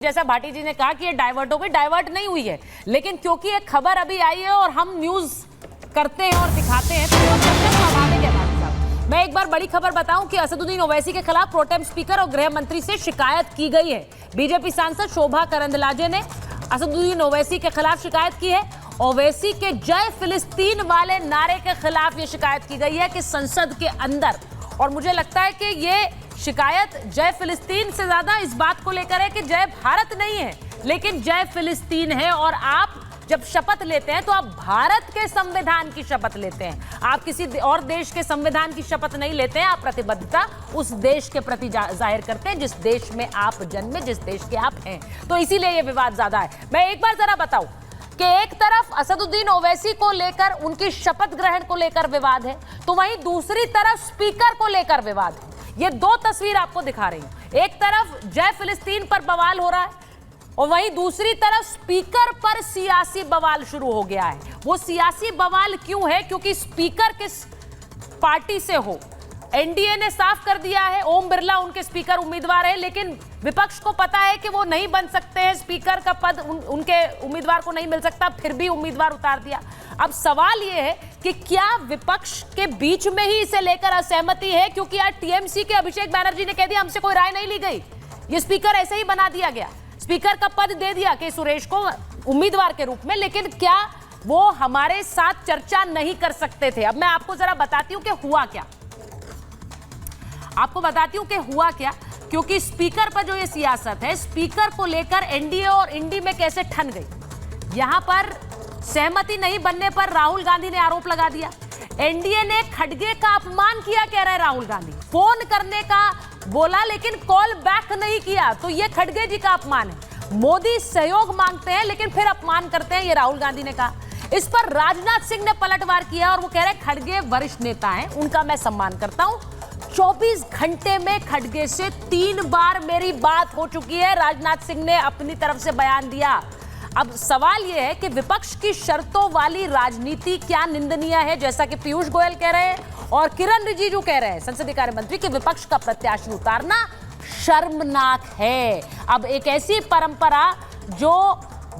जैसा भाटी जी ने कहा कि ये डाइवर्ट हो गई, डाइवर्ट नहीं हुई है, लेकिन क्योंकि एक खबर अभी आई है और हम न्यूज करते हैं और दिखाते हैं तो स्वाभाविक है। भाटी साहब, मैं एक बार बड़ी खबर बताऊं कि असदुद्दीन ओवैसी के खिलाफ प्रोटेम स्पीकर और गृह मंत्री से शिकायत की गई है। बीजेपी सांसद शोभा करंदलाजे ने असदुद्दीन ओवैसी के खिलाफ शिकायत की है। ओवैसी के जय फिलिस्तीन वाले नारे के खिलाफ ये शिकायत की गई है कि संसद के अंदर, और मुझे लगता है कि ये शिकायत जय फिलिस्तीन से ज्यादा इस बात को लेकर है कि जय भारत नहीं है लेकिन जय फिलिस्तीन है। और आप जब शपथ लेते हैं तो आप भारत के संविधान की शपथ लेते हैं, आप किसी और देश के संविधान की शपथ नहीं लेते हैं। आप प्रतिबद्धता उस देश के प्रति जाहिर करते हैं जिस देश में आप जन्मे, जिस देश के आप हैं। तो इसीलिए ये विवाद ज्यादा है। मैं एक बार जरा बताऊं कि एक तरफ असदुद्दीन ओवैसी को लेकर, उनकी शपथ ग्रहण को लेकर विवाद है, तो वहीं दूसरी तरफ स्पीकर को लेकर विवाद है। ये दो तस्वीर आपको दिखा रही हूं। एक तरफ जय फिलिस्तीन पर बवाल हो रहा है और वहीं दूसरी तरफ स्पीकर पर सियासी बवाल शुरू हो गया है। वो सियासी बवाल क्यों है? क्योंकि स्पीकर किस पार्टी से हो, एनडीए ने साफ कर दिया है। ओम बिरला उनके स्पीकर उम्मीदवार है, लेकिन विपक्ष को पता है कि वो नहीं बन सकते हैं, स्पीकर का पद उनके उम्मीदवार को नहीं मिल सकता, फिर भी उम्मीदवार उतार दिया। अब सवाल ये है कि क्या विपक्ष के बीच में ही इसे लेकर असहमति है? क्योंकि आज टीएमसी के अभिषेक बैनर्जी ने कह दिया हमसे कोई राय नहीं ली गई, ये स्पीकर ऐसे ही बना दिया गया, स्पीकर का पद दे दिया के सुरेश को उम्मीदवार के रूप में, लेकिन क्या वो हमारे साथ चर्चा नहीं कर सकते थे? अब मैं आपको जरा बताती हूं कि हुआ क्या, आपको बताती हूं कि हुआ क्या। क्योंकि स्पीकर पर जो ये सियासत है, स्पीकर को लेकर एनडीए और इंडी में कैसे ठन गई। यहां पर सहमति नहीं बनने पर राहुल गांधी ने आरोप लगा दिया। एनडीए ने खड़गे का अपमान किया, कह रहे राहुल गांधी, फोन करने का बोला लेकिन कॉल बैक नहीं किया, तो ये खड़गे जी का अपमान है। मोदी सहयोग मांगते हैं लेकिन फिर अपमान करते हैं, ये राहुल गांधी ने कहा। इस पर राजनाथ सिंह ने पलटवार किया और वो कह रहे खड़गे वरिष्ठ नेता हैं, उनका मैं सम्मान करता हूं। 24 घंटे में खड़गे से 3 बार मेरी बात हो चुकी है, राजनाथ सिंह ने अपनी तरफ से बयान दिया। अब सवाल यह है कि विपक्ष की शर्तों वाली राजनीति क्या निंदनीय है, जैसा कि पीयूष गोयल कह रहे हैं और किरण रिजिजू कह रहे हैं, संसदीय कार्य मंत्री, कि विपक्ष का प्रत्याशी उतारना शर्मनाक है। अब एक ऐसी परंपरा जो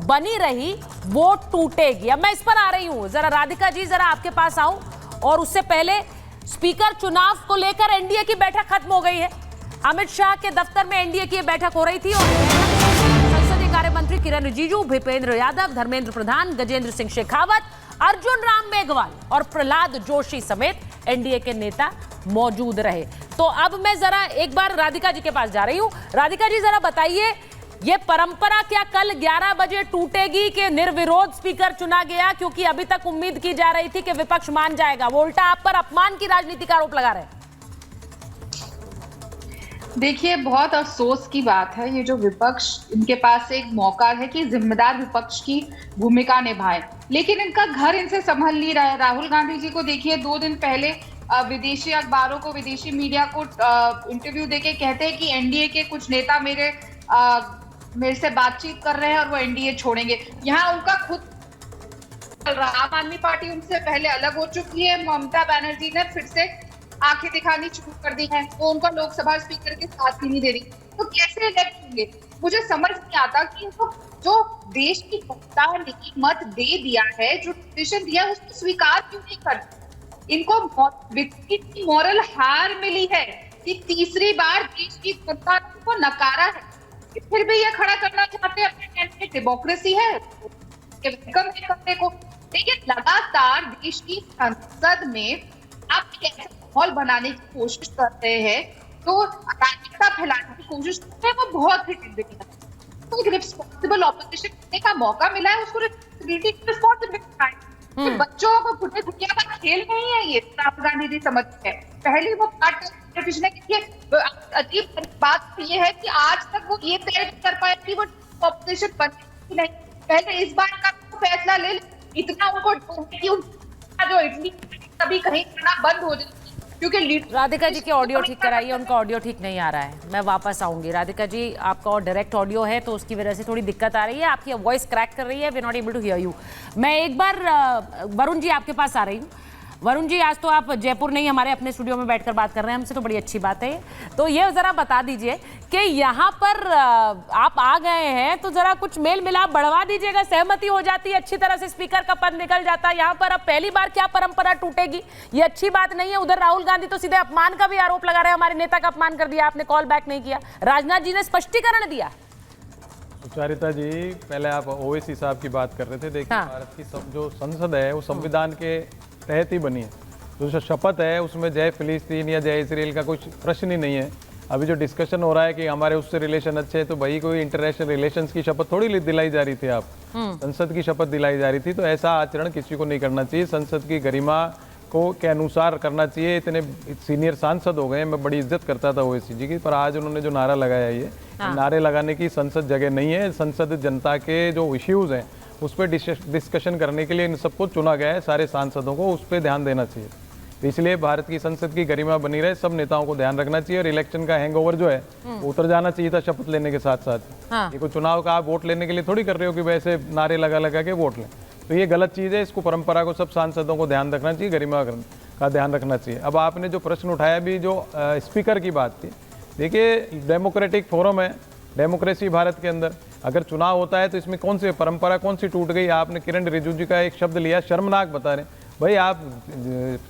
बनी रही वो टूटेगी। अब मैं इस पर आ रही हूं, जरा राधिका जी, जरा आपके पास आऊं। और उससे पहले स्पीकर चुनाव को लेकर एनडीए की बैठक खत्म हो गई है। अमित शाह के दफ्तर में एनडीए की बैठक हो रही थी और संसदीय कार्य मंत्री किरण रिजिजू, भूपेंद्र यादव, धर्मेंद्र प्रधान, गजेंद्र सिंह शेखावत, अर्जुन राम मेघवाल और प्रहलाद जोशी समेत एनडीए के नेता मौजूद रहे। तो अब मैं जरा एक बार राधिका जी के पास जा रही हूं। राधिका जी, जरा बताइए, ये परंपरा क्या कल 11 बजे टूटेगी कि निर्विरोध स्पीकर चुना गया? क्योंकि अभी तक उम्मीद की जा रही थी कि विपक्ष मान जाएगा, वो उल्टा आप पर अपमान की राजनीति का आरोप लगा रहे हैं। देखिए, बहुत अफसोस की बात है, ये जो विपक्ष, इनके पास एक मौका है कि जिम्मेदार विपक्ष की भूमिका निभाए, लेकिन इनका घर इनसे संभल नहीं रहा है। राहुल गांधी जी को देखिए, 2 दिन पहले विदेशी अखबारों को, विदेशी मीडिया को इंटरव्यू देके कहते हैं कि एनडीए के कुछ नेता मेरे से बातचीत कर रहे हैं और वो एनडीए छोड़ेंगे। यहाँ उनका खुद चल रहा, आम आदमी पार्टी उनसे पहले अलग हो चुकी है। ममता बनर्जी ने फिर से आंखें दिखानी शुरू कर दी है, वो उनका लोकसभा स्पीकर के साथ ही नहीं दे रही, तो कैसे इलेक्ट होंगे? मुझे समझ नहीं आता कि इनको जो देश की जनता ने मत दे दिया है, जो डिसीजन दिया है, उसको स्वीकार क्यों नहीं करते? इनको मॉरल हार मिली है कि तीसरी बार देश की जनता को नकारा है, फिर भी ये खड़ा करना चाहते हैं अपने कैंडिडेट। डेमोक्रेसी है, वेलकम है करने को, लेकिन लगातार देश की संसद में आप कैसे माहौल बनाने की कोशिश कर रहे हैं, तो अराजकता फैलाने की कोशिश करते हैं, वो बहुत ही निंदनीय है। तो एक रिस्पॉन्सिबल ऑपोजिशन करने का मौका मिला है, उसको रिस्पॉन्सिबिलिटी उठाएं। तो बच्चों को खुदे दुनिया का खेल नहीं है ये, राहुल गांधी जी समझते हैं। पहली वो अजीब बात ये है कि आज तक वो ये तय कर पाए कि वो ऑपोजिशन बने नहीं। पहले इस बार का फैसला ले, इतना उनको जो इतनी कभी कहीं करना बंद हो जाए, क्योंकि राधिका जी की ऑडियो ठीक कराइए, उनका ऑडियो ठीक नहीं आ रहा है। मैं वापस आऊंगी। राधिका जी, आपका डायरेक्ट ऑडियो है तो उसकी वजह से थोड़ी दिक्कत आ रही है, आपकी वॉइस क्रैक कर रही है, we not able to hear you. मैं एक बार वरुण जी आपके पास आ रही हूँ। वरुण जी, आज तो आप जयपुर नहीं हमारे अपने स्टूडियो में बैठकर बात कर रहे हैं हमसे, तो बड़ी अच्छी बात है। तो ये जरा बता दीजिए कि यहाँ पर आप आ गए हैं तो जरा कुछ मेल मिलाप बढ़वा दीजिएगा, सहमति हो जाती है, अच्छी तरह से स्पीकर का पद निकल जाता है। यहाँ पर अब पहली बार क्या परंपरा टूटेगी, ये अच्छी बात नहीं है। उधर राहुल गांधी तो सीधे अपमान का भी आरोप लगा रहे हैं, हमारे नेता का अपमान कर दिया आपने, कॉल बैक नहीं किया। राजनाथ जी ने स्पष्टीकरण दिया। सुचारिता जी, पहले आप ओवैसी साहब की बात कर रहे थे। देखिए, हाँ। भारत की जो संसद है वो संविधान के तहत ही बनी है। जो शपथ है उसमें जय फिलिस्तीन या जय इसराइल का कुछ प्रश्न ही नहीं है। अभी जो डिस्कशन हो रहा है कि हमारे उससे रिलेशन अच्छे हैं, तो भाई कोई इंटरनेशनल रिलेशंस की शपथ थोड़ी दिलाई जा रही थी, आप संसद की शपथ दिलाई जा रही थी। तो ऐसा आचरण किसी को नहीं करना चाहिए, संसद की गरिमा को के अनुसार करना चाहिए। इतने सीनियर सांसद हो गए, मैं बड़ी इज्जत करता था ओवैसी जी की, पर आज उन्होंने जो नारा लगाया ये नारे लगाने की संसद जगह नहीं है। संसद जनता के जो इश्यूज हैं उस पर डिस्कशन करने के लिए इन सबको चुना गया है, सारे सांसदों को उस पर ध्यान देना चाहिए। तो इसलिए भारत की संसद की गरिमा बनी रहे, सब नेताओं को ध्यान रखना चाहिए। और इलेक्शन का हैंगओवर जो है वो उतर जाना चाहिए था शपथ लेने के साथ साथ। ये कोई चुनाव का आप वोट लेने के लिए थोड़ी कर रहे हो कि वैसे नारे लगा लगा के वोट लें, तो ये गलत चीज़ है। इसको परंपरा को सब सांसदों को ध्यान रखना चाहिए, गरिमा का ध्यान रखना चाहिए। अब आपने जो प्रश्न उठाया भी, जो स्पीकर की बात थी, देखिए डेमोक्रेटिक फोरम है, डेमोक्रेसी भारत के अंदर अगर चुनाव होता है तो इसमें कौन सी परंपरा कौन सी टूट गई। आपने किरण रिजिजू जी का एक शब्द लिया, शर्मनाक बता रहे। भाई आप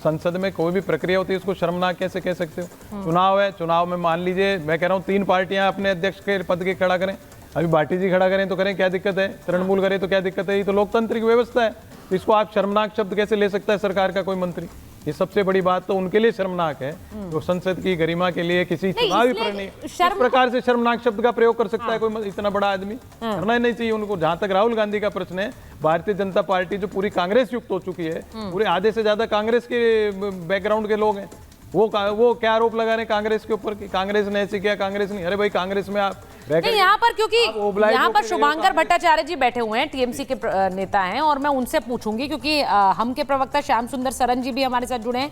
संसद में कोई भी प्रक्रिया होती है उसको शर्मनाक कैसे कह सकते हो। चुनाव है, चुनाव में मान लीजिए मैं कह रहा हूँ 3 पार्टियां अपने अध्यक्ष के पद के खड़ा करें, अभी भाटी जी खड़ा करें तो करें, क्या दिक्कत है, तृणमूल करें तो क्या दिक्कत है, ये तो लोकतांत्रिक व्यवस्था है। तो इसको आप शर्मनाक शब्द कैसे ले सकता है सरकार का कोई मंत्री। ये सबसे बड़ी बात तो उनके लिए शर्मनाक है जो संसद की गरिमा के लिए किसी चुनावी इस प्रकार से शर्मनाक शब्द का प्रयोग कर सकता है कोई इतना बड़ा आदमी। करना ही नहीं चाहिए उनको। जहां तक राहुल गांधी का प्रश्न है, भारतीय जनता पार्टी जो पूरी कांग्रेस युक्त हो चुकी है, पूरे आधे से ज्यादा कांग्रेस के बैकग्राउंड के लोग हैं, वो क्या आरोप लगा रहे हैं कांग्रेस के ऊपर कि कांग्रेस ने ऐसे किया, कांग्रेस नहीं। अरे भाई कांग्रेस में आप नहीं, यहाँ पर क्योंकि यहाँ पर शुभांकर भट्टाचार्य जी बैठे हुए हैं, टीएमसी के नेता हैं, और मैं उनसे पूछूंगी क्योंकि हम के प्रवक्ता श्याम सुंदर सरन जी भी हमारे साथ जुड़े हैं।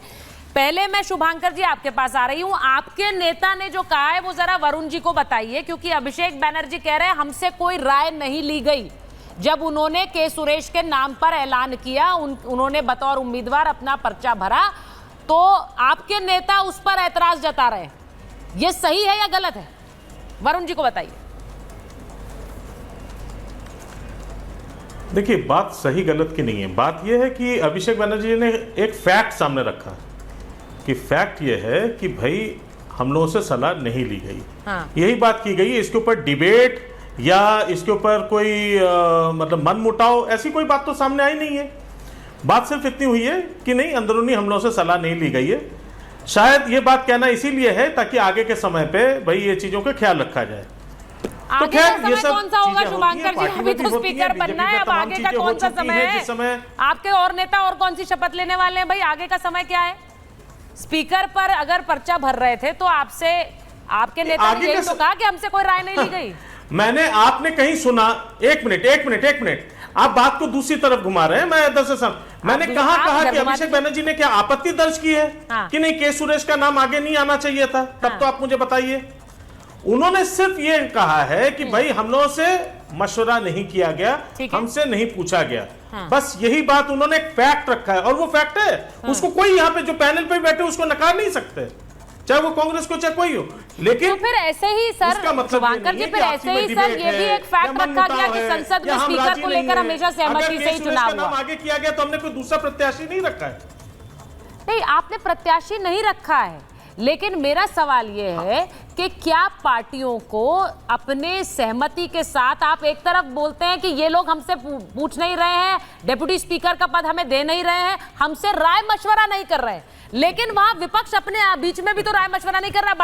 पहले मैं शुभांकर जी आपके पास आ रही हूँ, आपके नेता ने जो कहा है वो जरा वरुण जी को बताइए, क्योंकि अभिषेक बैनर्जी कह रहे हैं हमसे कोई राय नहीं ली गई। जब उन्होंने के सुरेश के नाम पर ऐलान किया, उन्होंने बतौर उम्मीदवार अपना पर्चा भरा, तो आपके नेता उस पर ऐतराज जता रहे हैं। ये सही है या गलत है, वरुण जी को बताइए। देखिए, बात सही गलत की नहीं है, बात यह है कि अभिषेक बनर्जी ने एक फैक्ट सामने रखा कि फैक्ट यह है कि भाई हम लोगों से सलाह नहीं ली गई। हाँ। यही बात की गई, इसके ऊपर डिबेट या इसके ऊपर कोई मतलब मनमुटाव ऐसी कोई बात तो सामने आई नहीं है। बात सिर्फ इतनी हुई है कि नहीं, अंदरूनी हम लोगों से सलाह नहीं ली गई है। शायद ये बात कहना इसीलिए है ताकि आगे के समय पे भाई ये चीजों का ख्याल रखा जाए। आगे तो खैर ये सब कौन सा होगा शुभांकर जी, अभी तो स्पीकर बनना है, अब आगे का कौन सा समय है? आपके और नेता और कौन सी शपथ लेने वाले हैं भाई, आगे का समय क्या है? स्पीकर पर अगर पर्चा भर रहे थे तो आपसे आपके नेता ने यही तो कहा कि हमसे कोई राय नहीं ली गई। मैंने आपने कहीं सुना, एक मिनट, आप बात को दूसरी तरफ घुमा रहे हैं। मैं दरअसल मैंने कहा कि अभिषेक बनर्जी ने क्या आपत्ति दर्ज की है कि नहीं के सुरेश का नाम आगे नहीं आना चाहिए था, तब तो आप मुझे बताइए। उन्होंने सिर्फ ये कहा है कि भाई हम लोगों से मशवरा नहीं किया गया, हमसे नहीं पूछा गया। बस यही बात उन्होंने एक फैक्ट रखा है, और वो फैक्ट है उसको कोई यहाँ पे जो पैनल पे बैठे उसको नकार नहीं सकते, चाहे वो कांग्रेस को चाहे कोई हो। लेकिन तो फिर ऐसे ही सर शुभांकर जी, फिर ऐसे ही सर ये भी एक फैक्ट रखा गया कि संसद में स्पीकर को लेकर हमेशा सहमति से ही चुनाव हुआ। आगे किया गया तो हमने कोई दूसरा प्रत्याशी नहीं रखा है। नहीं, आपने प्रत्याशी नहीं रखा है, लेकिन मेरा सवाल ये है कि क्या पार्टियों को अपने सहमति के साथ, आप एक तरफ बोलते हैं कि ये लोग हमसे पूछ नहीं रहे हैं, डेप्यूटी स्पीकर का पद हमें दे नहीं रहे हैं, हमसे राय मशवरा नहीं कर रहे हैं, लेकिन वहां विपक्ष अपने बीच में भी तो राय मशवरा नहीं कर रहा है।